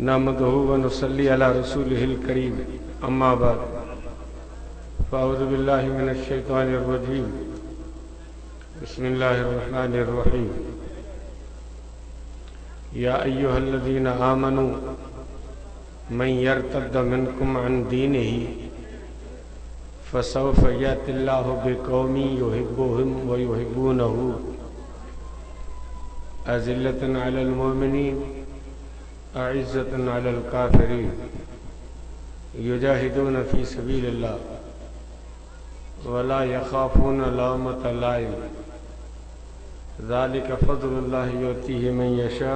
नहमदुहु व नुसल्ली अला रसूलिहिल करीम अम्मा बाद फ़अऊज़ु बिल्लाहि मिनश शैतानिर रजीम बिस्मिल्लाहिर रहमानिर रहीम या अय्युहल्लज़ीना आमनू मन यर्तद्द मिनकुम अन दीनिही फसौफ यअतिल्लाहु बिक़ौमिन युहिब्बुहुम व युहिब्बूनहु अज़िल्लतन अलल मुमिनीन अइज़्ज़तन अलल काफ़िरीन युजाहिदून फ़ी सबीलिल्लाह वला यख़ाफ़ून लौमत लाइम ज़ालिका फ़ज़्लुल्लाहि युअतीहि मन यशा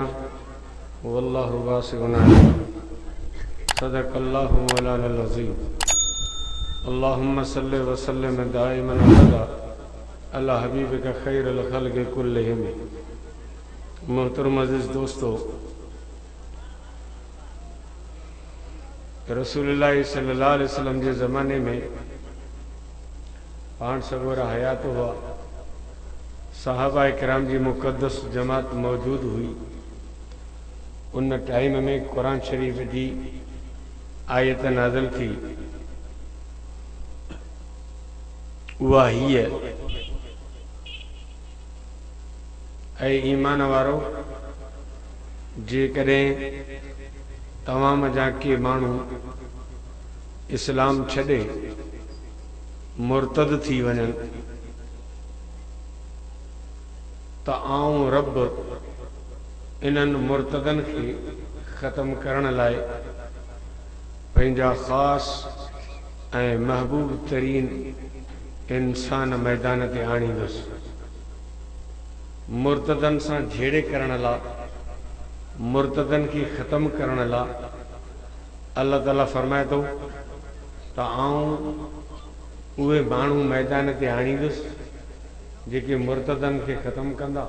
वल्लाहु वासिउन अलीम सदक़ल्लाहु मौलानल अज़ीम अल्लाहुम्मा सल्लि व सल्लिम दाइमन अबदा अला हबीबिका खैरिल ख़ल्क़ि कुल्लिहिम। मोहतरम अज़ीज़ दोस्तों, रसूलुल्लाह सल्लल्लाहु अलैहि वसल्लम के ज़माने में पाण सगोरा हयात हुआ, सहाबा किराम जी मुक़द्दस जमात मौजूद हुई। उन टाइम में कुरान शरीफ जी आयत नाज़िल थी, उहा हीअ, ऐं ईमान वारो जेकॾहिं तमाम जा के माण्हू इस्लाम छॾे मुर्तद थी वञनि त आऊं रब इन्हनि मुर्तदनि खे ख़त्म करण लाइ पंहिंजा ख़ासि ऐं महबूब तरीन इंसान मैदान ते आणींदुसि। मुर्तदनि सां झेड़े करण लाइ, मुर्तदनि खे ख़त्म करण लाइ अल्लाह ताला फरमाए थो त आऊं उहे माण्हू मैदान ते आणींदुसि जेके मुर्तदनि खे ख़त्म कंदा।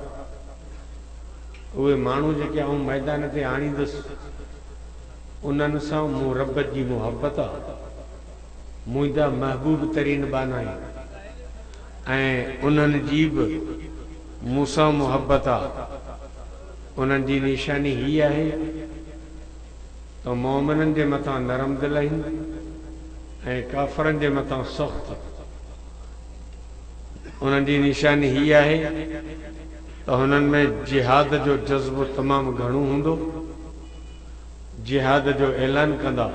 उहे माण्हू जेके आऊं मैदान ते आणींदुसि उन्हनि सां मूं रब जी मुहबत आहे, मुंहिंजा महबूब तरीन बाना आहिनि ऐं उन्हनि जी बि मूंसां मुहबत आहे। उन्हनि जी निशानी हीअ आहे त मोमिननि जे मथां नरम दिल आहिनि ऐं काफ़रनि जे मथां सख़्त। उन्हनि जी निशानी हीअ आहे त हुननि में जिहाद जो जज़्बो तमामु घणो हूंदो, जिहाद जो ऐलान कंदा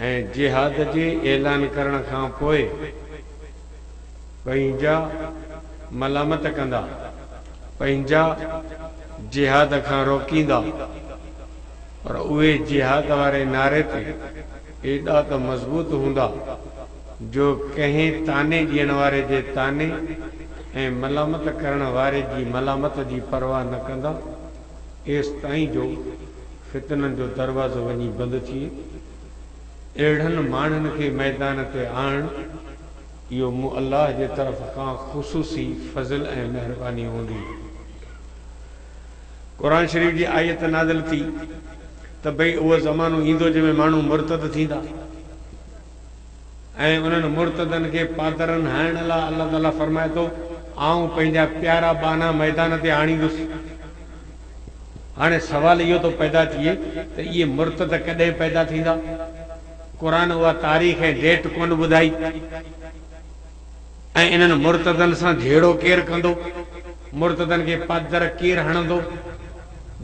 ऐं जिहाद जे ऐलान करण खां पोइ पंहिंजा मलामत कंदा, पंहिंजा जिहाद खां रोकींदा। पर उहे जिहाद वारे नारे ते एॾा त मज़बूत हूंदा जो कंहिं ताने ॾियण वारे जे ताने ऐं मलामत करण वारे जी मलामत जी परवाह न कंदा, एसि ताईं जो फितननि जो दरवाज़ो वञी बंदि थिए। अहिड़नि माण्हुनि खे मैदान ते आणणु इहो मूं अल्लाह जे तरफ़ खां ख़ुसूसी फज़ल ऐं महिरबानी हूंदी। क़ुरान शरीफ़ जी आयत नाज़िल थी त भई उहो ज़मानो ईंदो जंहिंमें माण्हू मुर्तद थींदा ऐं उन्हनि मुर्तदनि खे पादरनि हणण लाइ अल्लाह ताला फरमाए थो आऊं पंहिंजा प्यारा बाना मैदान ते आणींदुसि। हाणे सवाल इहो थो पैदा थिए त इहे मुर्तद कॾहिं पैदा थींदा? क़ुरान उहा तारीख़ ऐं डेट कोन ॿुधाई ऐं इन्हनि मुर्तदनि सां झेड़ो केरु कंदो, मुर्तदनि खे पादर केरु हणंदो?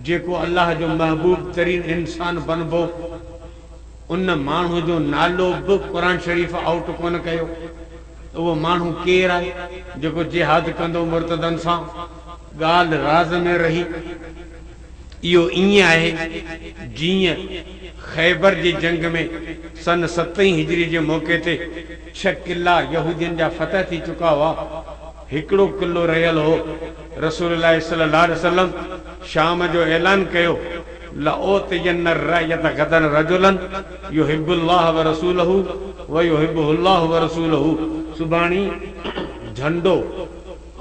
जेको अल्लाह जो महबूब तरीन इंसान बनबो उन माण्हू जो नालो बि क़ुरान शरीफ़ आउट कोन कयो। उहो माण्हू केरु आहे जेको जिहाद कंदो मुर्तदनि सां? ॻाल्हि राज़ में रही। इहो ईअं आहे जीअं ख़ैबर जी जंग में सन 7 हिजरी जे मौक़े ते 6 किला यहूदियुनि जा फतह थी चुका हुआ, हिकिड़ो किलो रहियल हो। रसूलुल्लाह सल्लल्लाहु अलैहि वसल्लम शाम जो ऐलान कयो लओतियन्न रायत गदन रजुलन युहिब्बुल्लाह व रसूलहु व युहिब्बुहुल्लाह व रसूलहु। सुभाणी झंडो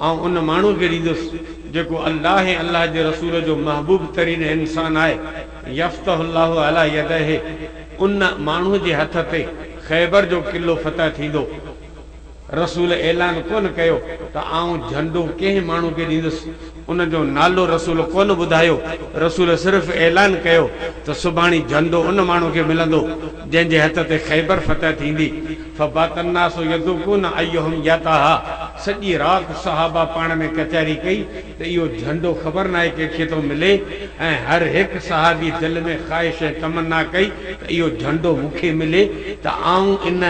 ऐं उन माण्हू खे ॾींदुसि जेको अल्लाह ऐं अल्लाह जे रसूल जो महबूब तरीन इंसान आहे। यफ्तहुल्लाहु अला यदैहि, उन माण्हू जे हथ ते ख़ैबर जो किलो फतह थींदो। रसूल ऐलान कोन कयो त आऊं झंडो कंहिं माण्हू खे ॾींदुसि, उन जो नालो रसूल कोन ॿुधायो। रसूल सिर्फ़ ऐलान कयो त तो सुभाणी झंडो उन माण्हू खे मिलंदो जंहिंजे हथ ते ख़ैबर फतह थींदी। फबातन्नासु यदुकुन अय्युहुम यताहा। सॼी राति सहाबा पाण में कचहरी कई त इहो झंडो ख़बर न आहे कंहिंखे थो मिले ऐं हर हिकु सहाबी दिलि में ख़्वाहिश ऐं तमन्ना कई त इहो झंडो मूंखे मिले त आऊं इन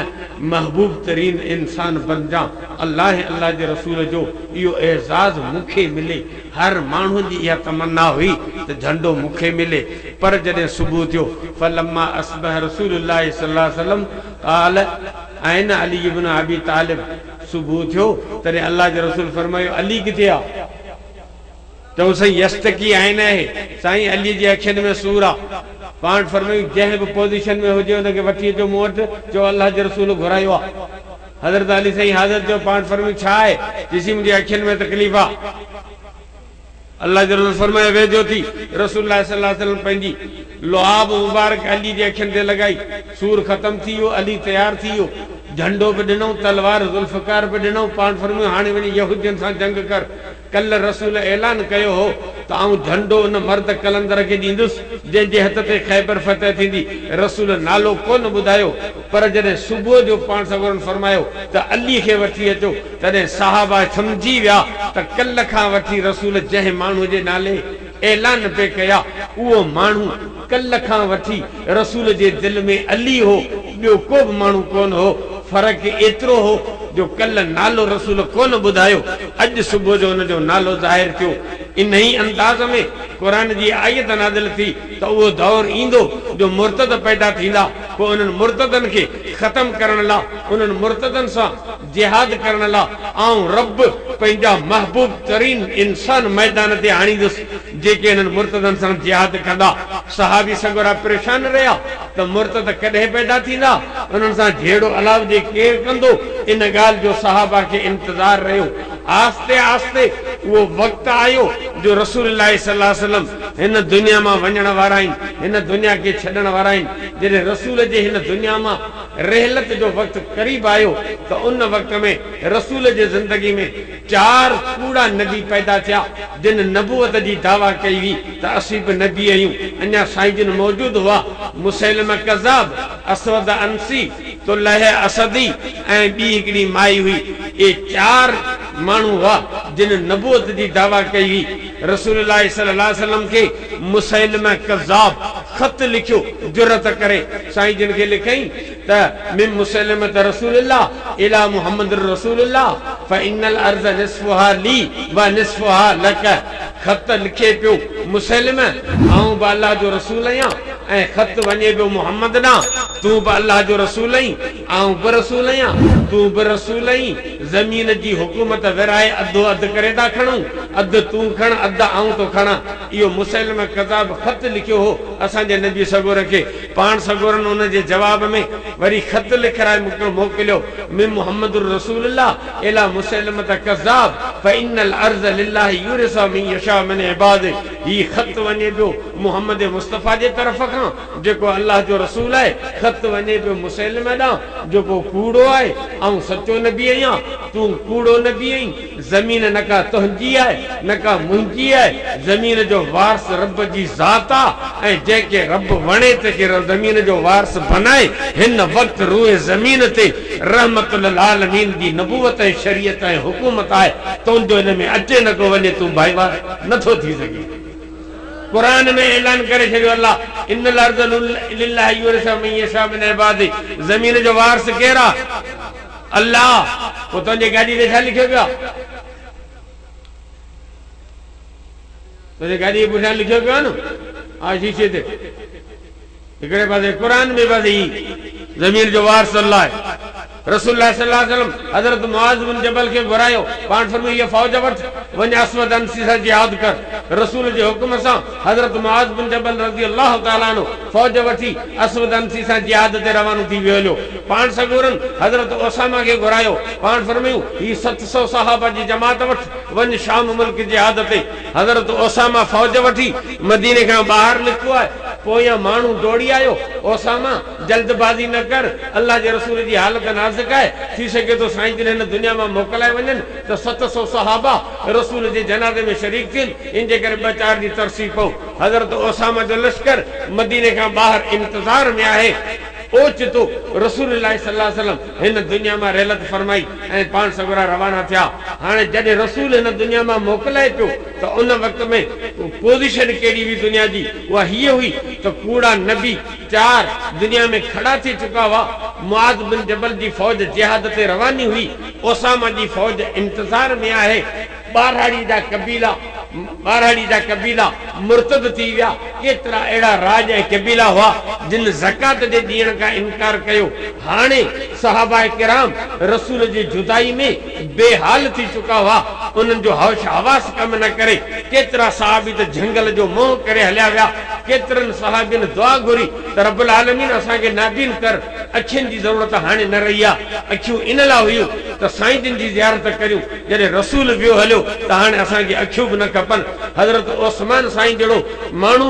महबूब तरीन इंसान बणिजां। अल्लाह अल्लाह जे रसूल जो इहो एज़ाज़ मूंखे मिले। हर माण्हू जी इहा तमन्ना हुई त झंडो मूंखे मिले। पर जॾहिं सुबुह थियो फलम्मा अस्बह रसूलुल्लाह सल्लल्लाहु अलैहि वसल्लम क़ाल ऐन अली इब्न अबी तालिब। सुबुह थियो तॾहिं अल्लाह जे रसूल फरमायो अली किथे आहे? चऊं साईं यस्तकी आइन आहे साईं अली जी अखियुनि में सूर आहे। पाण फरमायूं जंहिं बि पोज़ीशन में हुजे हुनखे वठी अचो मूं वटि। चओ अल्लाह जो रसूल घुरायो आहे। हज़रत अली साईं हाज़िर थियो। पाण फरमायूं छा आहे? ॾिसी मुंहिंजी अखियुनि में तकलीफ़ आहे। अल्लाह जो रसूल फरमायो वेझो थी। रसूलुल्लाह सल्लल्लाहु अलैहि वसल्लम पंहिंजी लुआब मुबारक अली जे अखियुनि ते लॻाई। सूर ख़तम थी वियो। अली तयारु थी वियो। झंडो भी दिनों तलवार जुल्फकार भी दिनों। पाण फरमायो हाणे वञी यहूदियुनि सां जंग कर। कल रसूल ऐलान कयो हो त आऊं झंडो उन मर्द कलंदर खे ॾींदुसि जंहिंजे हथ ते ख़ैबर फतह थींदी। रसूल नालो कोन ॿुधायो। पर जॾहिं सुबुह जो पाण सगोरन फरमायो त अली खे वठी अचो तॾहिं सहाबा सम्झी विया त कल खां वठी रसूल जंहिं माण्हू जे नाले ऐलान पे कया उहो माण्हू कल खां वठी रसूल जे दिल में अली हो। ॿियो को बि माण्हू कोन हो। फर्क एतिरो हो जो कल नालो रसूल कोन ॿुधायो। अॼु सुबुह जो हुन जो नालो ज़ाहिर थियो। इन ही अंदाज़ में क़ुरान जी आयत नाज़िल थी त उहो दौर ईंदो जो मुर्तद पैदा थींदा। पोइ उन्हनि मुर्तदनि खे ख़तम करण लाइ उन्हनि मुर्तदनि सां जिहाद करण लाइ आऊं रब पंहिंजा महबूब तरीन इंसान मैदान ते आणींदुसि जेके इन्हनि मुर्तदनि सां जिहाद कंदा। सहाबी सगोरा परेशान रहिया त मुर्तद कॾहिं पैदा थींदा, उन्हनि सां जहिड़ो अलाव जे केरु कंदो। इन ॻाल्हि जो सहाबा खे इंतज़ार रहियो। आस्ते आस्ते वो वक्त आयो जो रसूलुल्लाह सल्लल्लाहु अलैहि वसल्लम हिन दुनिया में वञण वारा आहिनि, हिन दुनिया के छॾण वारा आहिनि। जॾहिं रसूल जे हिन दुनिया में रहलत जो वक्त करीब आयो तो उन वक्त में रसूल जे जिंदगी में 4 कूड़ा नबी पैदा थिया जिन नबूवत जी दावा कई हुई त असीं बि नबी आहियूं। अञा साईं जिन मौजूद हुआ मुसैलमा कज़ाब, असवद अंसी, तुलह असदी ऐं ॿी हिकिड़ी माई हुई। ये 4 माण्हू हुआ जिन नबूवत जी दावा कई हुई। रसूलुल्लाह सल्लल्लाहु अलैहि वसल्लम के मुसैलमा कज़ाब खत लिखियो जुरत करे। साईं जिन के लिखई त मिन मुसैलमत रसूलुल्लाह इला मुहम्मद रसूलुल्लाह फ इन्नल अर्ज़ निस्फुहा ली व निस्फुहा लक। खत लिखे पियो मुसैलमा आऊं बि अल्लाह जो रसूल आहियां ऐं खत वञे पियो मुहम्मद ना तू बि अल्लाह जो रसूल आहीं, आऊं बि रसूल आहियां, तू बि रसूल आहीं। ज़मीन जी हुकूमत विराए अधो अधु करे था खणूं, अधु तूं खण अधु आऊं तो खणा। इहो मुसैलमा कज़ाब खत लिखियो हो असांजे नबी सगोर खे। पाण सगोरन उन जे जवाब में वरी खत लिखाए मोकिलियो मिन मुहम्मद रसूलुल्लाह इला मुसैलमत कज़ाब फ इन्नल अर्ज़ लिल्लाह यूरिसा मिन यशा मिन इबादि। ही खत वञे पियो मुहम्मद मुस्तफ़ा जे तरफ़ खां जेको अल्लाह जो रसूल आहे। खत वञे पियो मुसैलमा ॾांहुं जेको कूड़ो आहे, ऐं सचो नबी आहियां, तूं कूड़ो नबी आहीं। ज़मीन न का तुंहिंजी आहे न का मुंहिंजी आहे, ज़मीन जो वारस रब जी ज़ात आहे ऐं जंहिंखे रब वणे त ज़मीन जो वारस बनाए। हिन वक़्तु रूए ज़मीन ते रहमतुल आलमीन जी नबूवत ऐं शरीयत ऐं हुकूमत आहे। तुंहिंजो हिन में अचे न को वञे, तूं भाईवार नथो थी सघे। कुरान में ऐलान करे छॾियो अल्लाह इन्नल अर्ज़ लिल्लाह यूरिसा मन यशा मिन इबादि। ज़मीन जो वारस केरु आहे? अल्लाह। पोइ तुंहिंजे गाॾी ते छा लिखियो पियो आहे? तुंहिंजे गाॾी जे पुठियां लिखियो पियो आहे न, हा शीशे ते हिकिड़े पासे कुरान में पासे ही ज़मीन जो वारस अल्लाह आहे। रसूलुल्लाह सल्लल्लाहु अलैहि वसल्लम हज़रत मुआज़ बिन जबल के घुरायो। पाण फरमायो ये फौज वठ वञ असवद अंसी सां जिहाद कर। रसूल जे हुक्म सां हज़रत मुआज़ बिन जबल रज़ी अल्लाह तआला अन्हु फौज वठी असवद अंसी सां जिहाद ते रवानो थी वियो। पाण सगोरन हज़रत उसामा के घुरायो। पाण फरमायो ही 700 सहाबा जी जमात वठ वञ शाम मुल्क जिहाद ते। हज़रत उसामा फौज वठी मदीने खां ॿाहिरि निकितो आहे। पोया मानू दौड़ी आयो ओसामा जल्दबाजी न कर अल्लाह जे रसूल जी हालत नाज़ुक है थी सके तो साईं जिन हिन दुनिया में मोकलाए वञन तो 700 सहाबा रसूल जे जनाज़े में शरीक थियन इन जे करे 2-4 डी तरसी पो हजरत ओसामा जो लश्कर मदीने का बाहर इंतजार में आहे ओचितो रसूलुल्लाह सल्लल्लाहु अलैहि वसल्लम हिन दुनिया में रहलत फरमाई ऐं पान सगुरा रवाना थिया हाणे जॾहिं रसूल हिन दुनिया में मोकलाए पियो तो उन वक्त में पोजीशन केड़ी हुई दुनिया जी वह हीअ हुई तो कूड़ा नबी 4 दुनिया में खड़ा थी चुका हुआ मुआज़ बिन जबल जी फौज जिहाद ते रवानी हुई ओसामा जी फौज इंतजार में आहे बारहाड़ी जा कबीला मुर्तद थी विया केतरा अड़ा राज ऐं कबीला हुआ जिन ज़कात जे ॾियण का इनकार कयो हाणे सहाबा किराम रसूल जी जुदाई में बेहाल थी चुका हुआ उन जो हौश हवास कम न करे केतरा सहाबी त जंगल जो मोह करे हलिया विया केतरन सहाबिन दुआ घुरी त रब्बुल आलमीन असा के नाबीन कर अखियन जी जरूरत हाणे न रही आ अखियूं इन ला हुई त साईं जिन जी ज़ियारत करियो जॾहिं रसूल वियो हलियो त हाणे असा के अखियूं भी न खपन हजरत उस्मान साईं जड़ो मानू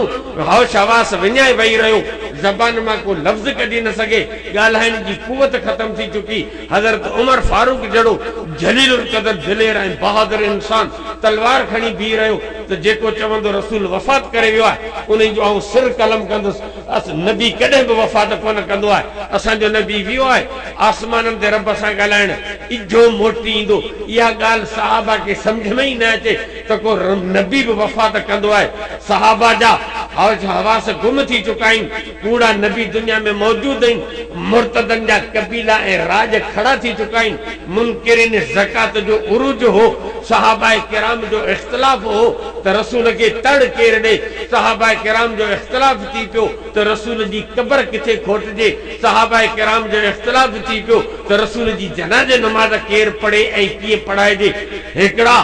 हौश हवास विञाए वही रहियो जबान में को लफ्ज कढी न सके गाल्हाइण जी कुवत खत्म थी चुकी हजरत उमर फारूक जड़ो जलील कदर दिलेर ऐं बहादुर इंसान तलवार खणी भी रहियो तो जेको चवंदो रसूल वफ़ात करे वियो आहे उन जो आऊं सिर कलम कंदुसि अस नबी कॾहिं भी वफ़ात कोन कंदो आहे असांजो नबी वियो आहे आसमाननि ते रब सां ॻाल्हाइण इजो मोटी ईंदो इहा ॻाल्हि सहाबा के समझ में ही न अचे त को नबी भी वफ़ात कंदो आहे सहाबा जा हौश हवास गुम थी चुका आहिनि कूड़ा नबी दुनिया में मौजूद आहिनि मुर्तदन जा कबीला ऐं राज खड़ा थी चुका आहिनि मुनकिरिन ज़कात जो उरूज हो सहाबा किराम जो इख्तिलाफ हो त रसूल के तड़ केर ॾे सहाबा किराम जो इख्तिलाफ थी पियो त रसूल जी कब्र किथे खोटजे सहाबा किराम जो इख्तिलाफ थी पियो त रसूल जी जनाज़े नमाज केर पढ़े ऐं कीअं पढ़ाइजे हिकिड़ा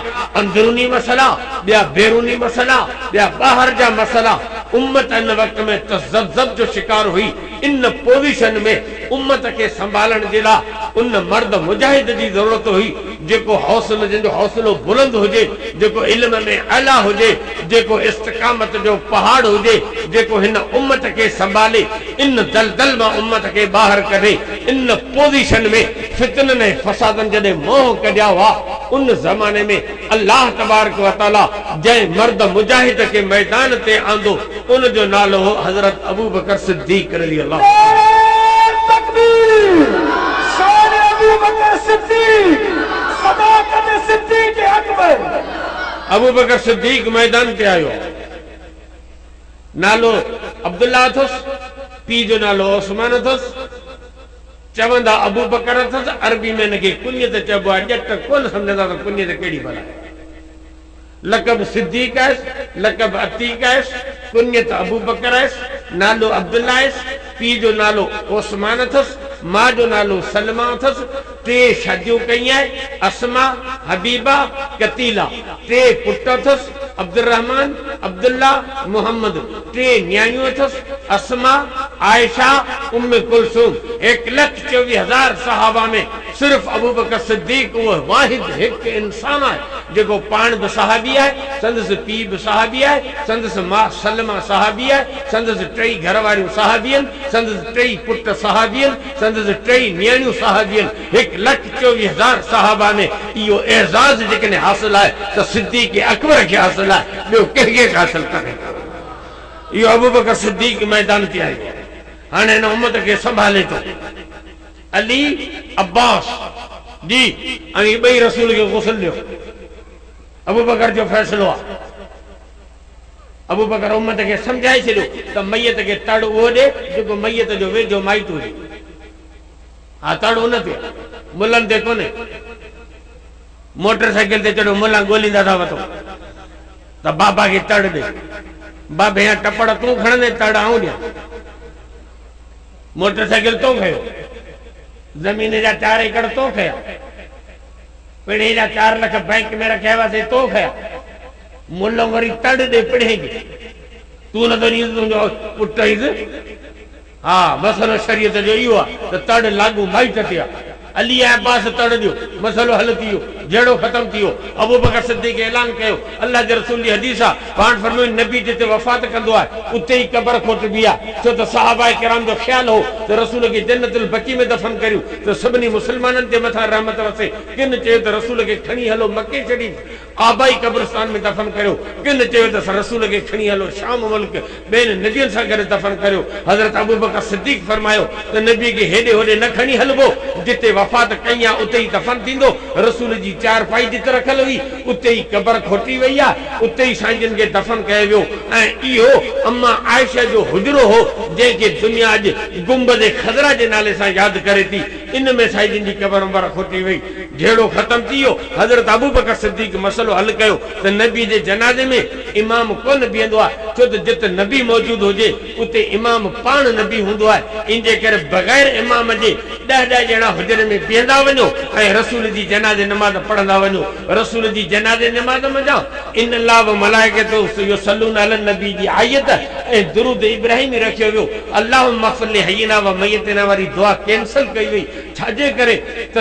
अंदरूनी मसला ॿिया बैरूनी मसला ॿिया ॿाहिरि जा मसला उम्मत इन वक्त में तज़ब्ज़ब जो शिकार हुई इन पोजीशन में उम्मत के संभालण जे लाइ उन मर्द मुजाहिद जी जरूरत हुई जेको हौसलो जिंदो हौसलो बुलंद हुजे जेको इल्म में आला हुजे जेको इस्तिकामत जो पहाड़ हुजे जेको हिन उम्मत के संभाले इन दलदल में उम्मत के बाहर करे इन पोजीशन में फितनन ऐं फसादन जॾहिं मोह कढिया हुआ उन ज़माने में अल्लाह तबारक व तआला जंहिं मर्द मुजाहिद के मैदान ते आंदो उन जो नालो हो हजरत अबू बकर सिद्दीक रज़ी अल्लाह तकबीर शान अबू बकर सिद्दीक सदाकत सिद्दीक अकबर अबू बकर सिद्दीक मैदान ते आयो नालो अब्दुल्ला अथस पी जो नालो उस्मान अथस चवंदा अबू बकर अथस अरबी में इनके कुनियत चइबो आहे ॼट कोन सम्झंदा त कुनियत कहिड़ी भला लक़ब सिद्दीक है लक़ब अतीक है कुनियत अबू बकर है नालो अब्दुल्ला है पी जो नालो उस्मान अथस मां जो नालो सलमा अथस 3 शादियूं कई है अस्मा हबीबा कतीला 3 पुट अथस अब्दुर्रहमान अब्दुल्ला मोहम्मद 3 न्याणियूं अथस अस्मा आयशा उम्मे कुलसूम 1,24,000 सहाबा में सिर्फ अबू बकर सिद्दीक वो वाहिद एक इंसान है जेको पान भी सहाबी है संदस पी भी सहाबी है संदस मां सलमा सहाबी है संदस 3 घर वारियूं सहाबी आहिनि संदस 3 पुट सहाबी आहिनि संदस 3 न्याणियूं सहाबी आहिनि 1,24,000 सहाबा में इहो एजाज़ जेकॾहिं हासिल आहे त सिद्दीक अकबर खे हासिल आहे ॿियो कंहिंखे हासिल करे इहो अबू बकर सिद्दीक मैदान ते आयो हाणे हिन उम्मत खे संभाले थो अली अब्बास जी ऐं ॿई रसूल खे गुस्ल ॾियो अबू बकर जो फ़ैसिलो आहे अबू बकर उम्मत के समझाए छो तो मैयत के तड़ वो दे जो मैयत जो वेझो माइट हुजे हाँ तड़ उन ते मुलन ते कोने मोटरसाइकिल ते चढ़ो मुला गोलींदा था वतो तो बाबा के तड़ दे बाबे यहाँ टपड़ तू खड़ने तड़ आऊं दिया मोटरसाइकिल तो खयो जमीन जा 4 एकड़ तो खया पिढ़े जा 4 लाख बैंक में रखे हुआ तो खया मुल्लो वरी तड़ दे पिढ़ेगी तू न तो तुझो पुट हाँ मसलो शरीयत जो इहो आहे त तड़ लागू माइट ते आहे अली अब्बास तड़ दियो, मसलो हल थियो, जड़ो खत्म थियो। अबू बकर सिद्दीक़ ऐलान कयो, अल्लाह जे रसूल जी हदीस आ, पाण फरमायो नबी जिते वफ़ात कंदो आहे उते ई कब्र खोटबी आहे। छो त सहाबा किराम जो ख्याल हो त रसूल खे जन्नतुल बकी में दफन करियो त सभिनी मुसलमाननि जे मथां रहमत वसे। किन चयो त रसूल खे खणी हलो मके शरीफ आबाई कब्रिस्तान में दफन करियो, किन चयो त रसूल खे खणी हलो शाम मुल्क ॿियनि नबियुनि सां गॾु दफन करियो। हज़रत अबू बकर सिद्दीक़ फरमायो त नबी खे हेॾे होॾे न खणी हलबो, जिते वफ़ात कई आहे उते ई दफन थींदो। रसूल जी चारपाई जिते रखियल हुई उते ई कब्र खोटी वई आहे, उते ई साईं खे दफन कयो वियो। ऐं इहो अम्मा आयशा जो हुजरो हो जंहिंखे दुनिया अॼु गुंबद खज़रा जे नाले सां यादि करे थी। इन में साईं जी कब्र अंबर खोटी वई, जहिड़ो ख़त्म थी वियो। हज़रत अबू बकर सिद्दीक़ मसलो हल कयो त नबी जे जनाज़े में इमाम कोन बीहंदो आहे, छो त जिते नबी मौजूद हुजे उते इमाम पाण नबी हूंदो आहे। इन जे करे बग़ैर इमाम जे 10 ॼणा हुजरे में बीहंदा वञो ऐं रसूल जी जनाज़े नमाज़ पढ़ंदा वञो। रसूल जी जनाज़े नमाज़ मञा इन अल्लाह व मलाइकतो युसल्लून अलन नबी जी आयत ऐं दुरूद इब्राहिमी रखियो वियो। अल्लाहुम्मा फ़िल हय्यिना व मय्यितना वारी दुआ कैंसिल कई वई। छाजे करे त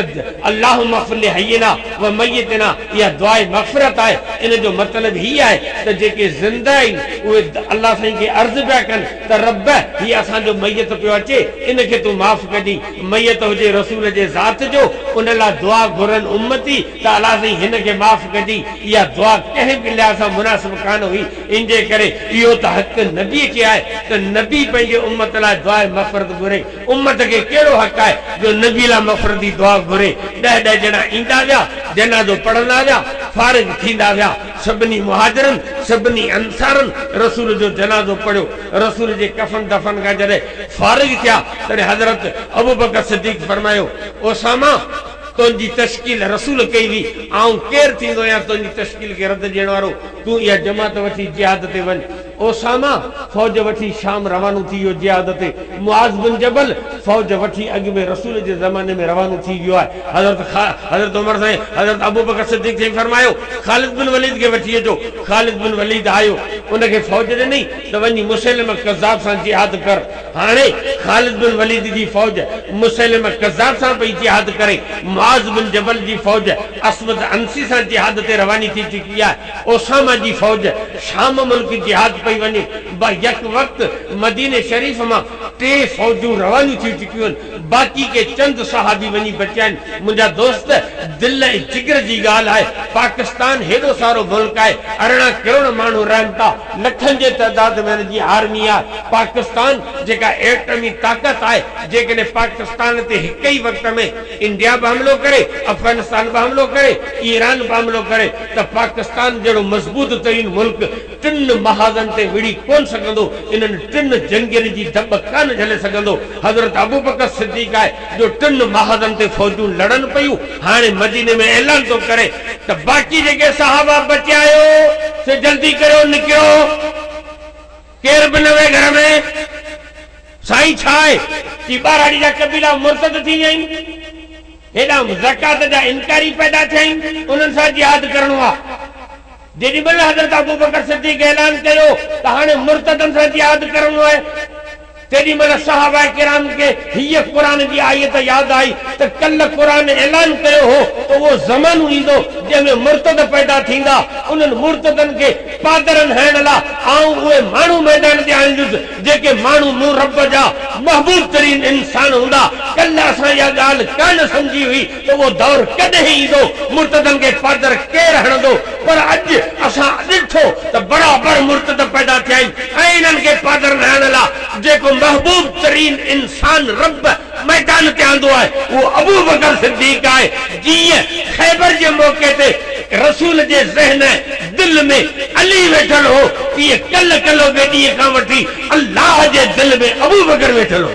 अल्लाहुम्मा फ़िल हय्यिना व मय्यितना इहा दुआ मग़फ़िरत आहे। इन जो मतिलबु ही आहे त जेके ज़िंदा आहिनि उहे अल्लाह साईं खे अर्ज़ पिया कनि त रब हीअ असांजो मय्यत पियो अचे, इनखे तूं माफ़ कॼी। मय्यत हुजे रसूल जे ज़ात जो, उन लाइ दुआ घुरनि उम्मती त अल्लाह साईं हिन खे माफ़ कॼी। इहा दुआ कंहिं बि लिहाज़ सां मुनासिब कान हुई। इन जे करे इहो त हक़ नबी खे आहे त नबी पंहिंजे उम्मत लाइ दुआ मग़फ़िरत घुरे। उम्मत खे कहिड़ो हक़ आहे जो नबी लाइ मग़फ़िरत जी दुआ घुरे। 10 ॼणा ईंदा विया, जनाज़ो पढ़ंदा विया, फारिग थींदा विया। सभिनी मुहाजिरनि सभिनी अंसारनि रसूल जो जनाज़ो पढ़ियो। रसूल जे कफन दफन खां जॾहिं फारिग थिया तॾहिं हज़रत अबू बकर सिद्दीक़ फरमायो, ओसामा तुंहिंजी तश्कील रसूल कई हुई, आऊं केरु थींदो आहियां तुंहिंजी तश्कील खे रद्द ॾियण वारो। तूं इहा जमात वठी जिहाद ते वञ। ओसामा फौज वठी शाम रवानो थी वियो जिहाद ते। मुआज़ बिन जबल फौज वठी अॻु में रसूल जे ज़माने में रवानो थी वियो आहे। हज़रत उमर साईं हज़रत अबू बकर सिद्दीक़ साईं फरमायो ख़ालिद बिन वलीद खे वठी अचो। ख़ालिद बिन वलीद आयो, उनखे फौज ॾिनई त वञी मुसैलिम कज़्ज़ाब सां जिहाद कर। हाणे ख़ालिद बिन वलीद जी फौज मुसैलिम कज़्ज़ाब सां पई जिहाद करे। मुआज़ बिन जबल जी फौज अस्वद अंसी सां जिहाद ते रवानी थी चुकी आहे। ओसामा जी फौज शाम मुल्क जिहाद पई वञे। यक वक़्त मदीने शरीफ मां 3 फौजूं रवानी थी चुकियूं आहिनि। बाक़ी के चंद सहाबी वञी बचिया आहिनि। मुंहिंजा दोस्त दिल ऐं जिगर जी ॻाल्हि आहे। पाकिस्तान हेॾो सारो मुल्क आहे, 18 करोड़ माण्हू रहनि था, लखनि जे तइदाद में हिन जी आर्मी आहे। पाकिस्तान जेका एटमी ताक़त आहे, जेकॾहिं पाकिस्तान ते हिक ई वक़्त में इंडिया बि हमिलो करे, अफगानिस्तान बि हमिलो करे, ईरान बि हमिलो करे त पाकिस्तान जहिड़ो मज़बूत तरीन मुल्क 3 महाज़न ते विड़ी कोन सघंदो। इन्हनि 3 जंगियुनि जी धप कान झले सघंदो। हज़रत अबू बकर सिद्दीक़ आहे जो 3 महाज़न ते फौजूं लड़नि पयूं। हाणे मदीने में ऐलान थो करे त बाक़ी जेके सहाबा बचिया आहियो से जल्दी करियो, निकिरो, केर बि न वे घर में। साईं छा आहे कि ॿाराड़ी जा कबीला मुर्तद थी विया आहिनि, हेॾा ज़कात जा इनकारी पैदा थिया आहिनि, उन्हनि सां जिहाद करणो आहे। जेॾी महिल हज़रत अबू बकर सिद्दीक़ ऐलान कयो त हाणे मुर्तदनि सां जिहाद करणो आहे, तेॾी महिल सहाबा किराम खे हीअ क़ुर जी आयत यादि आई त कल्ह क़ुर ऐलान कयो हो त उहो ज़मानो ईंदो जंहिंमें मुर्तद पैदा थींदा। उन्हनि मुर्तदनि खे पादरनि हणण लाइ आऊं उहे माण्हू मैदान ते आणींदुसि जेके माण्हू मूं रब जा महबूब तरीन इंसान हूंदा। कल्ह असां इहा ॻाल्हि कान सम्झी हुई त उहो दौर कॾहिं ईंदो, मुर्तदनि खे पादर केरु हणंदो। पर अॼु असां ॾिठो त बराबरि मुर्तद पैदा थिया आहिनि ऐं इन्हनि खे पादर हणण लाइ जेको महबूब तरीन इंसान रब मैदान ते आंदो आहे वो अबू बकर सिद्दीक़ आहे। जीअं खैबर जे मौके ते रसूल जे ज़हन दिल में अली वेठल हो, तीअं कल ॾींहं खां वठी अल्लाह जे दिल में अबू बकर वेठल हो।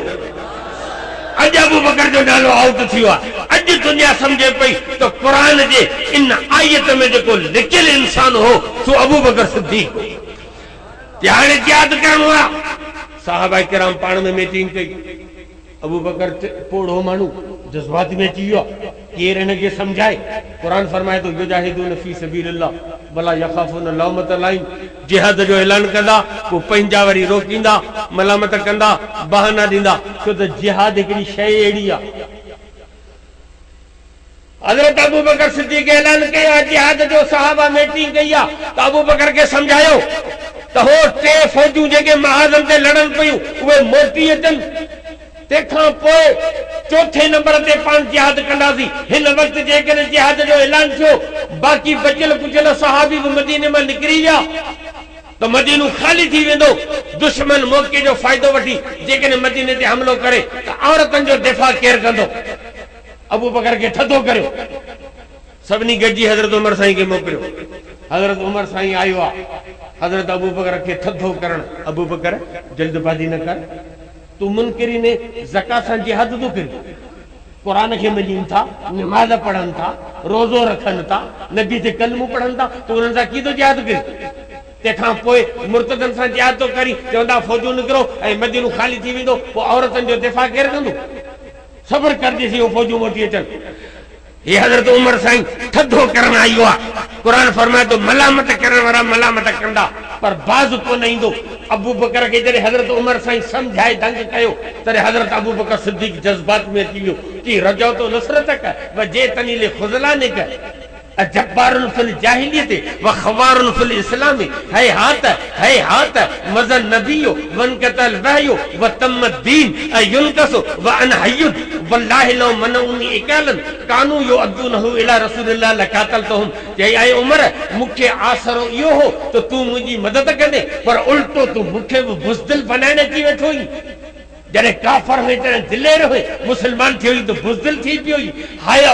अॼु अबू बकर जो नालो आउट थी वियो आहे। अॼु दुनिया सम्झे पई त क़ुर जे इन आयत में जेको लिखियल इंसान हो सो अबू बकर सिद्दीक़ हो। हाणे यादि करणो आहे। साहबा किराम पाण में मीटिंग कई। अबू बकर पोड़ो माण्हू जज्बात में अची वियो, केरु हिनखे सम्झाए। क़ुर फरमाए थो युजाहिदून फी सबीलिल्लाह वला यखाफून लौमत लाइम। जिहाद जो ऐलान कंदा, पोइ पंहिंजा वरी रोकींदा, मलामत कंदा, बहाना ॾींदा। छो त जिहाद हिकिड़ी शइ अहिड़ी आहे हजरत अबू बकर सिद्दीक़ ऐलान कयो जिहाद जो सहाबा मीटिंग कई आ त अबू बकर के समझायो त हो टे फौजूं जेके महाज़न ते लड़न पयूं उहे मोटी अचनि तंहिंखां पोइ चौथे नंबर ते पाण जिहाद कंदासीं। हिन वक़्तु जेकॾहिं जिहाद जो ऐलान थियो बाक़ी बचियल कुचियल सहाबी बि मदीने मां निकिरी विया तो मदीनो खाली थी वेंदो। दुश्मन मौके जो फ़ाइदो वठी जेकॾहिं मदीने ते हमलो करे त औरतनि जो दिफ़ा केरु कंदो? अबू बकर के थधो करियो। सभिनी गॾिजी हज़रत उमर साईं खे मोकिलियो। हज़रत उमर साईं आयो आहे। हज़रत अबू बकर खे थधो करण। अबू बकर जल्दबाज़ी न कर, तू मुनकिरीन ज़कात सां जिहाद थो करी, कुरान खे मञीनि था, नमाज़ पढ़नि था, रोज़ो रखनि था, नबी ते कलमो पढ़नि था, तू उन्हनि सां कीअं थो जिहाद करी? तंहिंखां पोइ मुर्तदनि सां जिहाद थो करी, चवंदा फौजूं निकिरो ऐं मदीनो ख़ाली थी वेंदो, पोइ औरतनि जो दिफ़ा केरु कंदो? सब्र कर जेसीं उहे फौजूं मोटी अचनि। ये हज़रत उमर साईं थधो करण आयो आहे। कुरान फरमाए थो मलामत करण वारा मलामत कंदा पर बाज़ कोन ईंदो। अबू बकर खे जॾहिं हज़रत उमर साईं सम्झाए दंग कयो तॾहिं हज़रत अबू बकर सिद्दीक़ जज़्बात में अची वियो कि रजो तो नुसरतक व जेतनी ले खुज़लानिक अजब्बारुन फिल जाहिलियत व खवारुन फिल इस्लाम hayhat मज़न नबियो वन कतल वहयो व तम्मद दीन युनकसु व अनहयद वल्लाहि लो मनउनी इकालन कानू यो अदुनहु इला रसूलिल्लाह लकातलतहुम। चई आए उमर मूंखे आसरो इहो हो तो तू मुंहिंजी मदद कंदे पर उल्टो तू मूंखे बि बुज़दिल बनाइण अची वेठो हुई। जॾहिं काफ़र हुई तॾहिं दिलेर हुई, मुस्लमान थी हुई तो बुज़दिल थी पियो हुई। हाय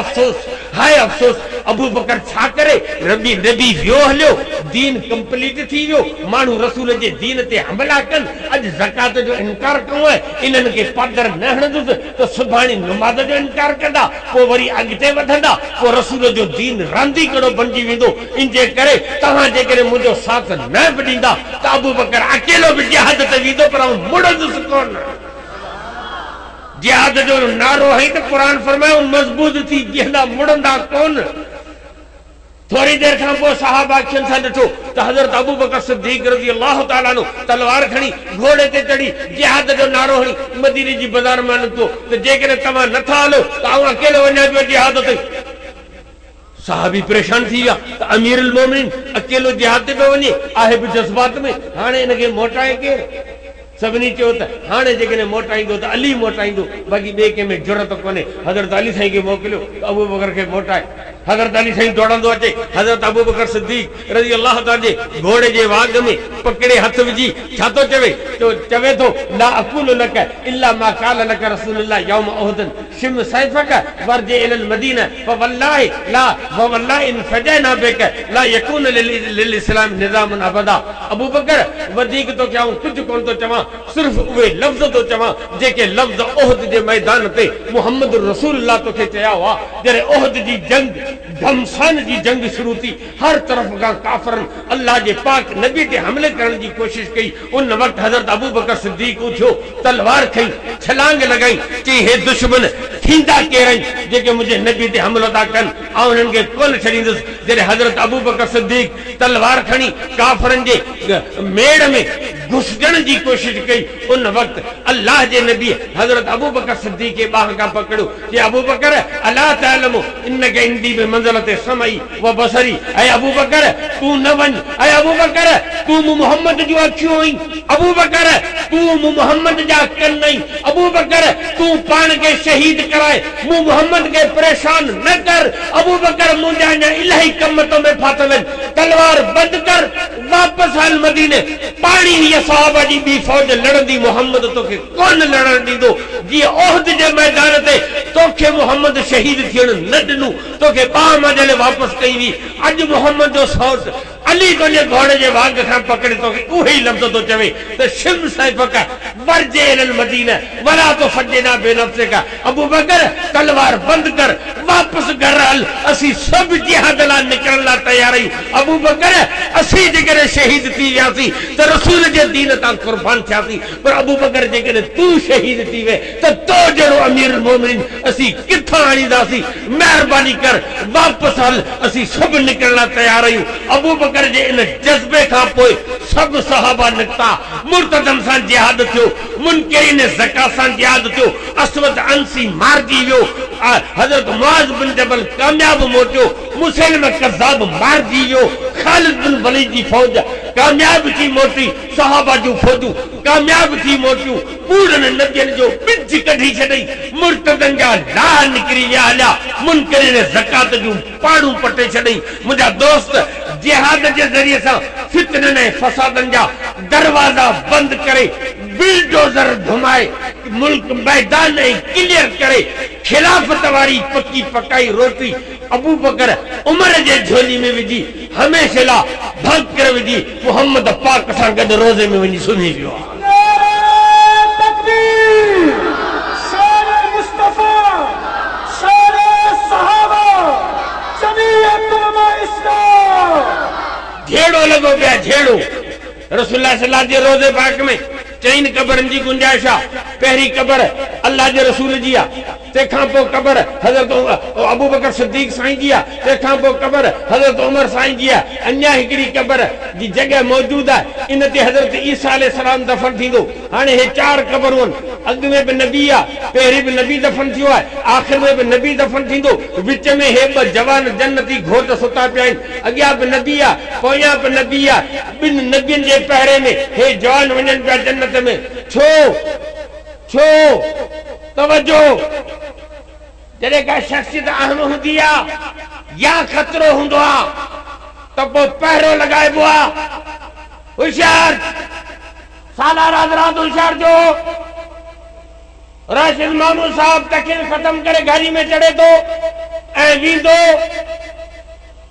अफ़सोस अबू बकर छा करे? नबी वियो हलियो, दीन कंप्लीट थी वियो, माण्हू रसूल जे दीन ते हमला कनि, अॼु ज़कात जो इनकार कयो आहे, इन्हनि खे पादर न हणंदुसि त सुभाणे नमाज़ जो इनकार कंदा, पोइ वरी अॻिते वधंदा, पोइ रसूल जो दीन रांदी कहिड़ो बणिजी वेंदो। इन जे करे तव्हां जेकॾहिं मुंहिंजो साथ न बि ॾींदा त अबू बकर अकेलो बि जिहाद ते वेंदो पर मुड़ंदुसि कोन। जिहाद जो नारो है तो कुरान फरमाए मजबूत थी बीहंदा मुड़ंदा कोन। थोड़ी देर खां पोइ सहाबा अखियुनि सां ॾिठो त हज़रत अबू बकर सिद्दीक़ रज़ी अल्लाह ताला अन्हु तलवार खणी घोड़े ते चढ़ी जिहाद जो नारो हणी मदीने जी बाज़ार में निकितो त जेकॾहिं तव्हां नथा हलो त आउं अकेलो वञा पियो जिहाद ते। साहबी परेशान थी विया त अमीरुल मोमिनीन अकेलो जिहाद ते पियो वञे, आहे बि जज़्बात में, हाणे हिनखे मोटाए केरु? सभिनी चयो त हाणे जेकॾहिं मोटाईंदो त अली मोटाईंदो, बाक़ी ॿिए कंहिं में ज़रूरत कोन्हे। हज़रत अली साईं खे मोकिलियो त अबू बकर खे मोटाए। हज़रत अली साईं दौड़ंदो अचे, हज़रत अबू बकर सिद्दीक़ रज़ी अल्लाह ताला जे घोड़े जे वाग में पकड़े हथ विझी छा थो चवे? तो चवे थो ला अक़ूलु लक इल्ला मा क़ाल लक रसूलुल्लाह यौम उहद शिम सैफक वरजे इलल मदीना फवल्लाहि ला फवल्लाहि इन फजना बिक ला यकून लिल इस्लाम निज़ामुन अबदा। अबू बकर वधीक तो क्या कुछ कोन तो चवां, सिर्फ उहे लफ़्ज़ तो चवां जेके लफ़्ज़ उहद जे मैदान ते मुहम्मद रसूलुल्लाह तोखे चया हुआ। जॾहिं उहद जी जंग घमसान जी जंग शुरू थी, हर तरफ खां काफ़रनि अल्लाह जे पाक नबी ते हमले करण जी कोशिश कई। उन वक़्तु हज़रत अबू बकर सिद्दीक़ उथियो, तलवार खई, छलांग लॻाई, चई हे दुश्मन थींदा केर आहिनि जेके मुंहिंजे नबी ते हमलो था कनि, ऐं उन्हनि खे कोन छॾींदुसि। जॾहिं हज़रत अबू बकर सिद्दीक़ तलवार खणी काफ़रनि जे मेड़ में घुसजण जी कोशिश कई, उन वक़्तु अल्लाह जे नबी हज़रत अबू बकर सिद्दीक़ खे ॿाह खां पकड़ियो कि अबू बकर अला तअलमु इन्नका इंदी बिमंज़िलति समई व बसरी। ऐं अबू बकर तूं न वञ, ऐं अबू बकर तूं मोहम्मद जूं अखियूं आहीं, अबू बकर तूं मोहम्मद जा कन आहीं, अबू बकर तूं पाण खे शहीद कराए, मूं मोहम्मद खे परेशान न कर। अबू बकर मुंहिंजा अञा इलाही कम तो में फाथल आहिनि, तलवार बंदि कर, वापसि हल मदीने। पाणी हीअ सहाबा जी ॿी फौज लड़ंदी, मोहम्मद तोखे कोन लड़ण ॾींदो। जीअं उहद जे मैदान ते तोखे मोहम्मद शहीद थियण न ॾिनो, तोखे ॿाह मां जॾहिं वापसि कई हुई, अॼु मोहम्मद जो सौस अली तुंहिंजे घोड़े जे वाग खां पकड़े तोखे उहे ई लफ़्ज़ थो चवे त शिम सैफक वरजे इलल मदीना वला तुफज्जिना बिनफ्सिका। अबू बकर तलवार बंद कर, वापसि घर हल, असीं सभु जिहाद लाइ निकिरण लाइ तयार आहियूं। अबू बकर असीं जेकॾहिं शहीद थी वियासीं त रसूल जे दीन तां कुर्बान थियासीं, पर अबू बकर जेकॾहिं तूं शहीद थी वे त तो जहिड़ो अमीरुल मोमिनीन असीं किथां आणींदासीं? महिरबानी कर वापसि हल, असीं सभु निकिरण लाइ तयार आहियूं। अबू बकर बकर जे इन जज्बे खां पोइ सब सहाबा निकता, मुर्तदन सां जिहाद थियो, मुनकिरीन ज़का सां जिहाद थियो, असवद अंसी मारजी वियो, हजरत मुआज़ बिन जबल कामयाब मोटियो, मुसैलिमा कज़्ज़ाब मारजी वियो, खालिद बिन वलीद जी फौज कामयाब थी मोटी, सहाबा जूं फौजूं कामयाब थी मोटियूं, पूरनि नबियनि जो बिज कढी छॾई, मुर्तदन जा लाह निकिरी विया हलिया, मुनकिरीन ज़कात जूं पाड़ूं पटे छॾई। मुंहिंजा दोस्त जिहाद जे ज़रिए सां फितननि ऐं फसादनि जा दरवाज़ा बंद करे, बिलडोज़र घुमाए, मुल्क मैदान ऐं क्लियर करे, खिलाफत वारी पकी पकाई रोटी अबू बकर उमर जे झोली में विझी, हमेशा ला भाग करे विझी, मोहम्मद पाक सां गॾु रोज़े में वञी सुम्ही वियो। झेड़ो लगो पिया झेड़ो रसूलुल्लाह सल्लल्लाहु अलैहि वसल्लम जे रोज़े पाक में चईन कबरनि जी गुंजाइश आहे। पहिरीं कबर अल्लाह जे रसूल जी आहे, तंहिंखां पोइ कबर हज़रत अबू बकर सिद्दीक़ साईं जी आहे, तंहिंखां पोइ कबर हज़रत उमर साईं जी आहे। अञा हिकिड़ी कबर जी जॻह मौजूद आहे, इन ते हज़रत ईसा अलैहिस्सलाम दफ़न थींदो। हाणे हे 4 कबरूं आहिनि, अॻु में बि नबी आहे, पहिरीं बि नबी दफ़न थियो आहे, आख़िर में बि नबी दफ़न थींदो, विच में हे 2 जवान जन्नती घोट सुता पिया आहिनि, अॻियां बि नबी आहे, पोयां बि नबी आहे। ॿिनि नबियुनि जे पहिरे में हे जवान वञनि पिया जन्नत में। छो छो तवजो, जॾहिं का शख़्सियत अहम हूंदी आहे या ख़तरो हूंदो आहे त पोइ पहिरो लॻाइबो आहे। होशियार सालार हज़रात होशियार जो राशिद मामू साहब तकिल ख़त्म करे गाड़ी में चढ़े थो ऐं वेंदो,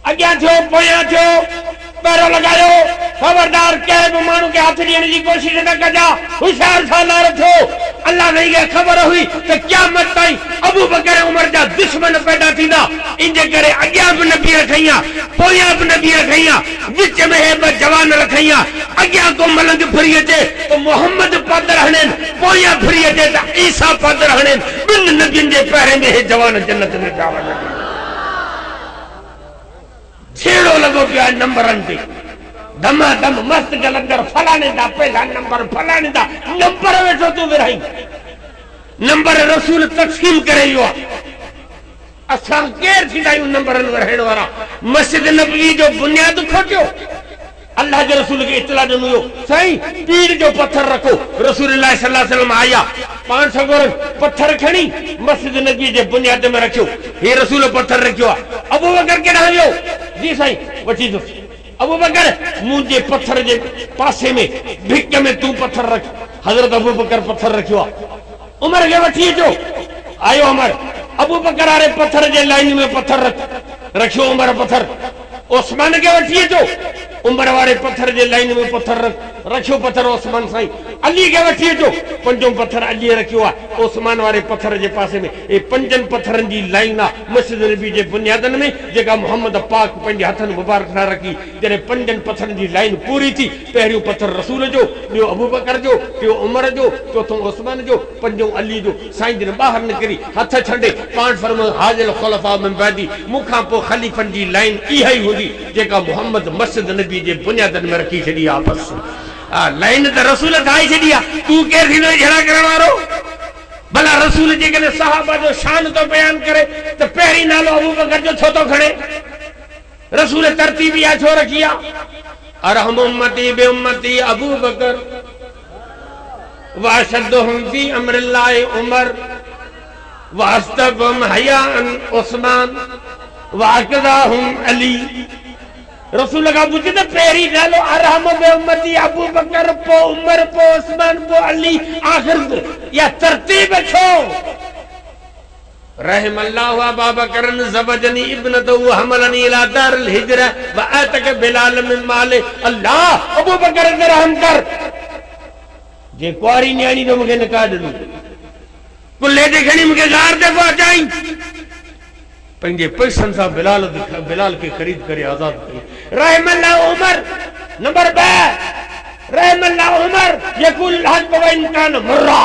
अॻियां थियो पोयां थियो, पहिरो लॻायो, खबरदार कंहिं बि माण्हू खे हथ ॾियण जी कोशिश न कजा। होशियार सालार थियो, अल्लाह खे ख़बर हुई त क़यामत ताईं अबू बकर उमर जा दुश्मन पैदा थींदा, इन जे करे अॻियां बि नबी रखई आहे, पोयां बि नबी रखई आहे, विच में हे 2 जवान रखई आहे। अॻियां को मलंग फिरी अचे त मोहम्मद पादर हणनि, पोयां फिरी अचे त ईसा पादर हणनि। 2 नबियुनि जे पहिरें में हे जवान जन्नत में पिया वञनि। छेड़ो लगो पिया नंबरनि ते, धमाधम मस्त जलंदर फलाणे दा पहला नंबर, फलाणे दा नंबर वेठो तूं विरहाई, नंबर रसूल तक़सीम करे वियो आहे। असां केर थींदा आहियूं नंबरनि विरहाइण वारा? मस्जिद नबवी जो बुनियाद खोटियो, अल्लाह जे रसूल खे इतला ॾिनो हुयो, साईं पीर जो पत्थर रखो। रसूलुल्लाह सल्लल्लाहु अलैहि वसल्लम आया, 500 पत्थर खणी मस्जिद नबवी जे बुनियाद में रखियो। हे रसूल पत्थर रखियो आहे। अबू बकर केॾांहुं वियो? जी साईं वठी दो। अबू बकर मुंहिंजे पत्थर जे पासे में भिक में तूं पत्थर रख। हज़रत अबू बकर पत्थर रखियो आहे। उमर खे वठी अचो, आयो उमर, अबू बकर वारे पत्थर जे लाइन में पत्थर रखियो, उमर पत्थर। उस्मान खे वठी अचो, उमर वारे पत्थर जे लाइन में पत्थर रखियो, पत्थर उस्मान साईं। अली खे वठी अचो, 5 पत्थर अली रखियो आहे उस्मान वारे पत्थर जे पासे में। ये 5 पत्थरनि जी लाइन आहे मस्जिद नबी जे बुनियादनि में, जेका मोहम्मद पाक पंहिंजे हथनि मुबारक सां रखी। जॾहिं 5 पत्थरनि जी लाइन पूरी थी, पहिरियों पत्थर रसूल जो, ॿियो अबू बकर जो, टियों उमर जो, चौथों उस्मान जो, 5हों अली जो। साईं जन ॿाहिरि निकिरी हथ छॾे पाण फरमायो, हाज़िल ख़ुलफ़ा मिन बादी, मूंखां पोइ ख़लीफ़नि जी लाइन इहा ई हूंदी जेका मोहम्मद मस्जिद नबी जे बुनियादनि में रखी छॾी आहे। बसि लाइन त रसूल ठाही छॾी आहे, तूं केरु थींदो झेड़ा करण वारो? भला रसूल जेकॾहिं सहाबा जो शान तो बयान करे त पहिरीं नालो अबू बकर जो छो तो खणे? रसूल तरतीब इहा छो रखी आहे? अरहम उम्मती बि उम्मती अबू बकर वाशदहुम फी अम्रिल्लाहि उमर वास्तबहुम हयाअन उस्मान वाक़दाहुम अली। रसूल का पूछे तो पहिरीं नालो अरहम बि उम्मती अबू बकर, पो उमर, पो उस्मान, पो अली, आखिर या तरतीब छो? रहम अल्लाहु अबा बकर ज़वजनी इब्नतहु हमलनी इला दारिल हिजरा व आतक बिलाल मिन माले। अल्लाह अबू बकर ते रहम कर, जे कुआरी न्याणी जो मूंखे निकाह ॾिनो, कुल्ले ते खणी मूंखे गार ते पहुचाई, पंहिंजे पैसनि सां बिलाल खे ख़रीद करे आज़ाद कई। रहम अल्लाह उमर। नंबर 2 रहम अल्लाह उमर यकुल हज व इन कान मुर्रा।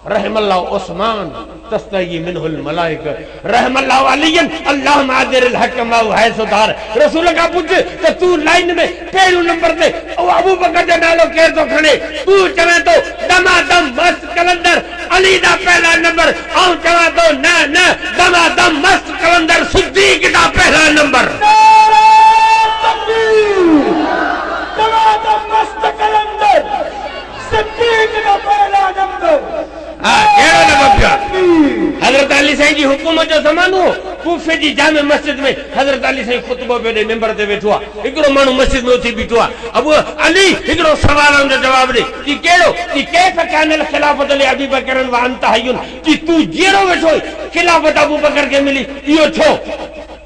रहमल्लाह उस्मान तस्तगी मिनहुल मलाइक रहमल्लाह अलियन अल्लाह मादिरल हकम व हैसुदार। रसूल का पूछ तो तू लाइन में पहले नंबर ते अबू बकर जो नालो केर तो खड़े, तू चवे तो दमादम मस्त कलंदर अली दा पहला नंबर, आऊं चवा तो ना ना दमादम मस्त कलंदर सिद्दीक दा पहला नंबर। दमादम मस्त कलंदर सिद्दीक दा पहला नंबर। हजरत अली साईं जी हुकूमत जो ज़मानो कूफे जी जामे मस्जिद में हजरत अली साईं खुतबो पे मिंबर ते वेठो आ, हिकड़ो माण्हू मस्जिद में उथी बीठो आ। अबू अली हिकड़ो सवालन जो जवाब दे कि केड़ो कि कैफ कानल खिलाफत ले अबी बकर व अंत हय्युन, कि तू जेरो वेठो खिलाफत अबू बकर के मिली इयो छो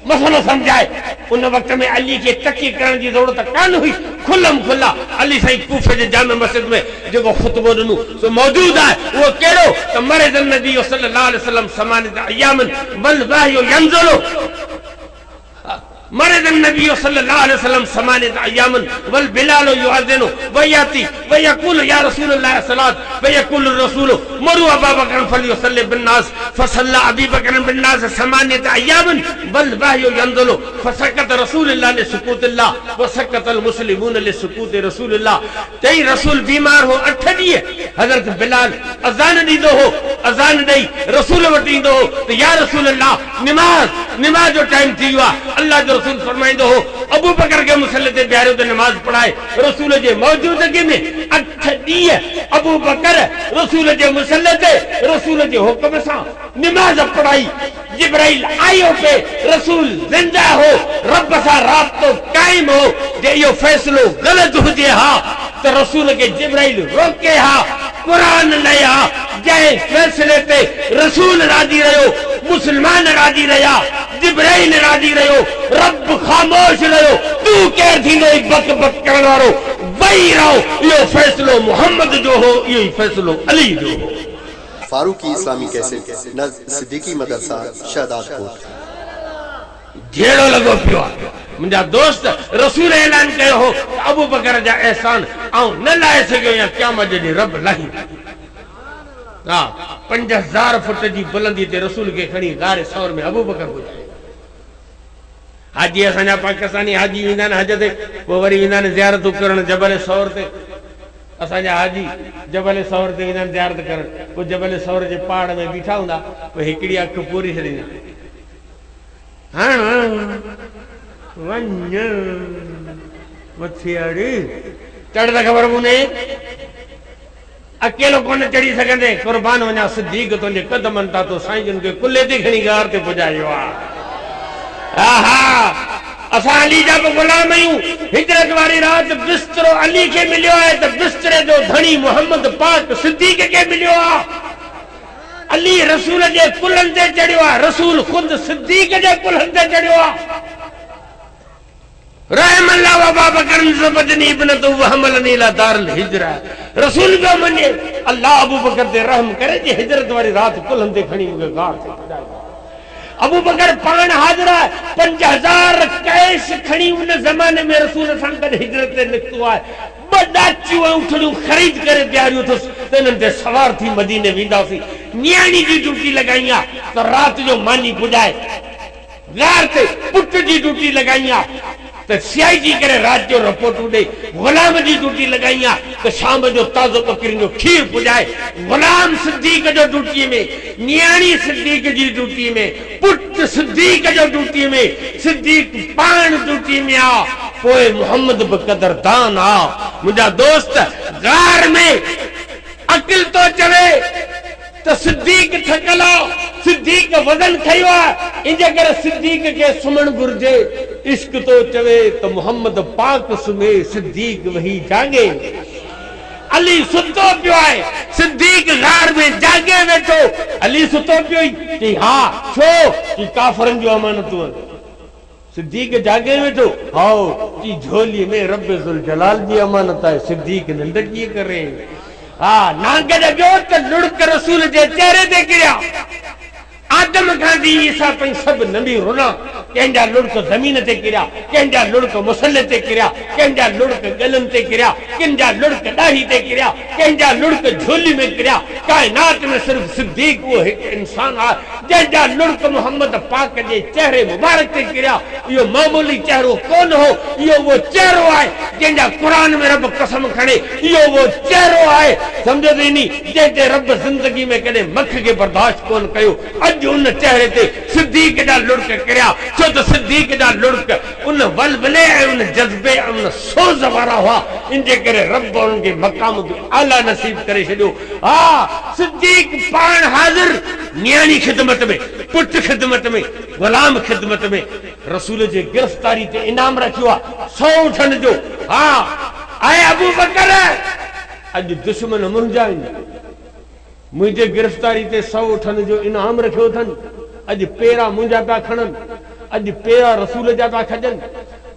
मसलो समझाए। उन वक्त में अली के तकी करण की जरूरत कान हुई, खुल्लम खुल्ला अली साईं कूफे जे जामे मस्जिद में जो खुतबो दिनो सो मौजूद है। वो केड़ो तो मरे नबी सल्लल्लाहु अलैहि वसल्लम समानित अय्यामन बल वाहयो यंजुलो, मरे नबी सल्लल्लाहु अलैहि वसल्लम समानित अय्यामन वल बिलाल युअज़िनु व याती व यकुल या रसूलुल्लाह सल्लल्लाहु व यकुल रसूल मरु अबू बकर फलयुसल्लि बिन नास फसल्ला अबी बकर बिन नास समानित अय्यामन बल वाहयो यंजुलो फसकत रसूलुल्लाह ने सुकूतुल्लाह व सकतल मुस्लिमून ले सुकूत रसूलुल्लाह। तई रसूल बीमार हो 8 ॾींहं हजरत बिलाल अजान दीदो हो, अजान दई रसूल वटींदो हो तो या रसूलुल्लाह नमाज जो टाइम थी हुआ। अल्लाह जो रसूल फरमाइंदो हो अबू बकर के मुसल्ले ते बिहारियो ते नमाज पढ़ाए। रसूल जे मौजूदगी में 8 ॾींहं अबू बकर रसूल जे मुसल्ले ते रसूल जे हुक्म सां नमाज पढ़ाई। जिब्राइल आयो पे रसूल जिंदा हो, रब सां राब्तो कायम हो। जे यो फैसलो गलत हुजे हा तो रसूल के जिब्राइल रोके हा, कुरान लया जय फैसले पे रसूल राजी रहो, मुसलमान राजी रहा, जिब्राइल राजी रहो, रब खामोश रहो। तू केर थींदो बक बक करण वारो वही रहो। यो फैसलो मोहम्मद जो हो, यो फैसलो अली जो हो। फारूकी इस्लामी कैसेट न सिद्दीकी मदरसा शहदादपुर। जेड़ो लगो पियो मुंजा दोस्त रसूल ऐलान कयो हो अबू बकर जा एहसान आऊं न लाए सकियो या क़यामत जे रब लाही। 5000 फुट जी बुलंदी ते रसूल के खणी गारे सौर में अबू बकर पहुंचाए। हाजी असांजा पाकिस्तानी हाजी वेंदा आहिनि हज ते, पोइ वरी वेंदा आहिनि ज़ियारतूं करण जबल सौर ते। असांजा हाजी जबल सौर ते वेंदा आहिनि ज़ियारत करण, पोइ जबल सौर जे पहाड़ में बीठा हूंदा, पोइ हिकिड़ी अखि पूरी छॾींदा चढ़ त ख़बर कोन्हे, अकेलो कोन चढ़ी सघंदे। कुर्बान वञा सिद्दीक तुंहिंजे कदमनि तां तो साईं जन खे कुल्ले ते खणी गार ते पुॼायो आहे। असां अली जा बि गुलाम आहियूं। हिजरत वारी रात बिस्तरो अली खे मिलियो आहे त बिस्तरे जो धणी मोहम्मद पाक सिद्दीक खे मिलियो आहे। अली रसूल जे कुलनि ते चढ़ियो आहे, रसूल ख़ुद सिद्दीक जे कुलनि ते चढ़ियो आहे। रहमल्लाह व अबू बकर ज़बदनी इब्नतु व हमलनी इला दारुल हिजरा। रसूल जो मने अल्लाह अबू बकर ते रहम करे जे हिजरत वारी रात कुलनि ते खणी मूंखे गार ते पुॼायो। अबू बकर पान हाज़िर आहे, 5000 कैश खणी उन ज़माने में रसूल सां गॾु हिजरत ते निकितो आहे। 2 ॾाचियूं ऐं उठड़ियूं ख़रीद करे ॾियारियूं अथसि त इन्हनि ते सवार थी मदीने वेंदासीं। नियाणी जी ड्यूटी लॻाई आहे त राति जो मानी पुॼाए, गार ते पुट जी ड्यूटी लॻाई आहे तो सियाई जी करे रात जो रिपोर्ट ॾे, गुलाम जी ड्यूटी लगाई तो शाम जो ताज़ो बकरिन जो खीर पुॼाए। गुलाम सिद्दीक जो ड्यूटी में, नियाणी सिद्दीक जी ड्यूटी में, पुट सिद्दीक जो ड्यूटी में, सिद्दीक पान ड्यूटी में आ। पोए मोहम्मद बि कदरदान आ। मुंहिंजा दोस्त गार में अकिल तो चवे तो सिद्दीक थकल आ, सिद्दीक वजन खयो आ, इंजे करे सिद्दीक के सुमण घुर्जे। इश्क तो चवे तो मोहम्मद पाक सुमे, सिद्दीक वही जागे। अली सुतो पियो आहे, सिद्दीक गार में जागे वेठो। अली सुतो पियो कि हाँ छो कि काफरन जो अमानतूं आहिनि। सिद्दीक जागे वेठो हाओ कि झोली में रब ज़ुल जलाल जी अमानत आहे। सिद्दीक निंड कीअं करे? नांग लॻियो त लुड़क रसूल जे चेहरे ते किरिया। आदम खां दी ईसा ताईं सभु नबी रुना कंहिंजा लुड़क ज़मीन ते किरिया, कंहिंजा लुड़क मुसले ते किरिया, कंहिंजा लुड़क गलनि ते किरिया, कंहिंजा लुड़क ॾाढ़ी ते किरिया, कंहिंजा लुड़क झोली में किरिया। काइनात में सिर्फ सिद्दीक वो हिकु इंसान आहे जंहिंजा लुड़क मोहम्मद पाक जे चेहरे मुबारक ते किरिया। इहो मामूली चेहरो कोन हो, इहो वो चेहरो आहे जंहिंजा क़ुरान में रब कसम खणे। इहो वो चेहरो आहे सम्झो त नी जंहिंते रब ज़िंदगी में कॾहिं मख खे बर्दाश्त कोन कयो। अॼु उन चेहरे ते सिद्दीक जा लुड़क किरिया, छो त सिद्दीक जा लुड़क उन वलवले ऐं उन जज़्बे ऐं उन सोज़ वारा हुआ, इन जे करे रब उन्हनि खे मक़ाम बि आला नसीब करे छॾियो। हा, सिद्दीक पाण हाज़िर नियाणी ख़िदमत में, पुट ख़िदमत में, ग़ुलाम ख़िदमत में, रसूल जे गिरफ़्तारी ते इनाम रखियो आहे 100 ऊठनि जो। हा, ऐं अबू बकर अॼु दुश्मन मुंहिंजा आहिनि, मुंहिंजे गिरफ़्तारी ते 100 ऊठनि जो इनाम रखियो अथनि। अॼु पेरा मुंहिंजा पिया खणनि, अॼु पेरा रसूल जा पिया खॼनि,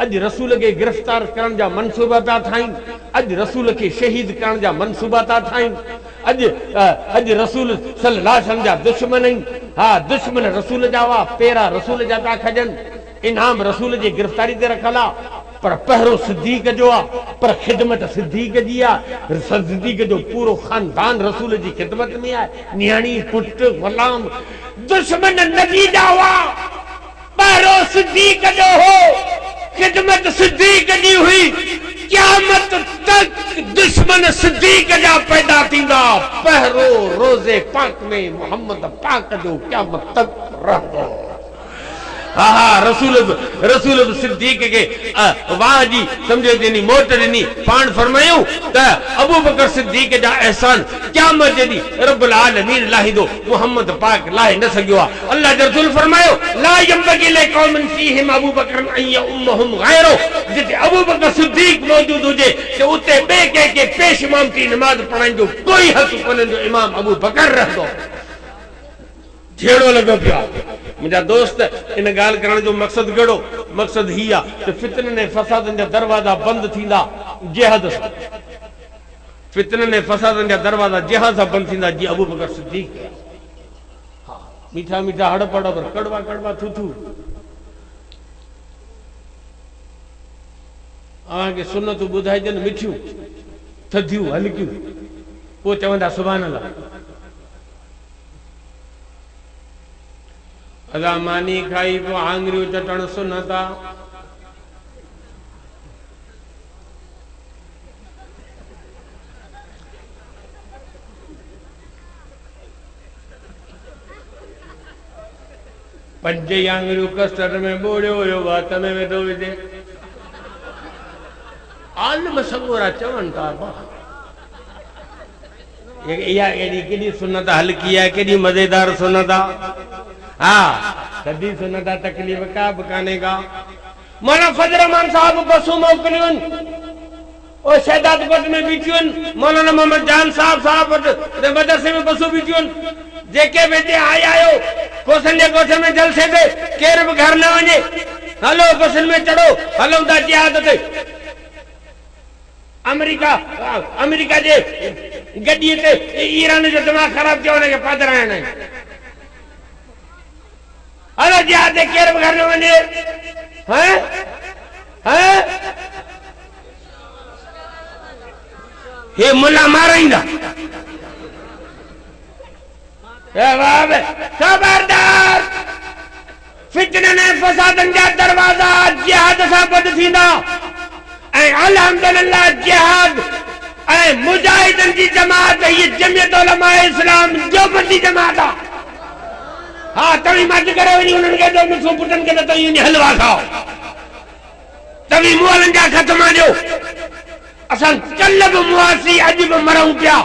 अॼु रसूल खे गिरफ़्तार करण जा मनसूबा पिया ठाहिनि, अॼु रसूल खे शहीद करण जा मनसूबा था ठाहिनि। अॼु रसूल सल्लल्लाहु अलैहि वसल्लम जा दुश्मन आहिनि। हा, दुश्मन रसूल जा हुआ, पेरा रसूल जा पिया खॼनि, इनाम रसूल जी गिरफ़्तारी ते रखियल आहे। पर पहिरों सिद्दीक जो आहे, पर ख़िदमत सिद्दीक जी आहे। सिद्दीक जो पूरो ख़ानदान रसूल जी ख़िदमत में आहे। नियाणी, पुट, ग़ुलाम, दुश्मन नबी जा हुआ, पहिरों सिद्दीक जो हो, ख़िदमत सिद्दीक जी हुई। क़यामत तक दुश्मन सिद्दीक जा पैदा थींदा। पहिरों रोज़े पाक में मोहम्मद पाक जो क़यामत तक रहंदो। रसूल सिद्दीक के वाह जी समझो ॾिनी, मोट ॾिनी। पाण फरमायूं त अबू बकर सिद्दीक जा एहसान क़यामत जॾी रब्बुल आलमीन लाहिदो, मोहम्मद पाक लाहे न सघियो आहे। अल्लाह जो रसूल फरमायो ला यंबगी लिक़ौमिन फीहिम अबू बकर अन यउम्महुम गैरो। जिते अबू बकर सिद्दीक मौजूद हुजे त उते ॿिए कंहिंखे पेश इमामती नमाज़ पढ़ाइण जो कोई हक़ कोन्हे, जो इमाम अबू बकर रहंदो। झेड़ो लॻो पियो आहे। मुंहिंजा दोस्त इन ॻाल्हि करण जो मक़सदु कहिड़ो? मक़सदु हीउ आहे त फितननि ऐं फसादनि जा दरवाज़ा बंदि थींदा जिहाद सां। फितननि ऐं फसादनि जा दरवाज़ा जिहाद सां बंदि थींदा, जीअं अबू बकर सिद्दीक। हा, मीठा मीठा हड़प हड़प, कड़वा कड़वा थूथू। अव्हांखे सुनतूं ॿुधाइजनि मिठियूं, थधियूं, हल्कियूं, पोइ चवंदा सुभान अल्लाह। अदा मानी खाई पोइ आङरियूं चटण सुनत आहे। पंज ई आङरियूं कस्टर्ड में ॿोड़ियो हुयो, वात में वेठो विझे। आलिम सगोरा चवनि था इहा एॾी केॾी सुनत हल्की आहे, केॾी मज़ेदार सुनत आहे। हाँ, सदी सुनता तकलीफ का बकाने का। मौलाना फजल रहमान साहब बसू मोकिलियूं, और शहदाद कोट में बीठियूं, मौलाना मोहम्मद जान साहब मदरसे में बसू बीठियूं। जेके वेठे आयो कोसन जे कोठे में जलसे ते, केर बि घर न वञे, हलो बसन में चढ़ो, हलूं था जिहाद ते। अमेरिका जे गड्डीअ ते ईरान जो दिमाग़ ख़राब थियो, हुनखे पादराइण आहे। हलो जिहाद ते केर बि घर न वञे। हे मुला माराईंदा। खबरदार, फितननि ऐं फसादनि जा दरवाज़ा जिहाद सां बंदि थींदा। ऐं अल्हम्दुलिल्लाह जिहाद ऐं मुजाहिदनि जी जमात, हीअ जमियत उलमा इस्लाम देवबंदी जमात आहे। हाँ, तव्हीं मत करो वञी उन्हनि खे तो मिठो पुटनि खे त तव्हीं वञी हलवा खाओ, तव्हीं मुअलनि जा ख़तमा ॾियो। असां कल्ह बि मुआसी, अॼु बि मरूं पिया।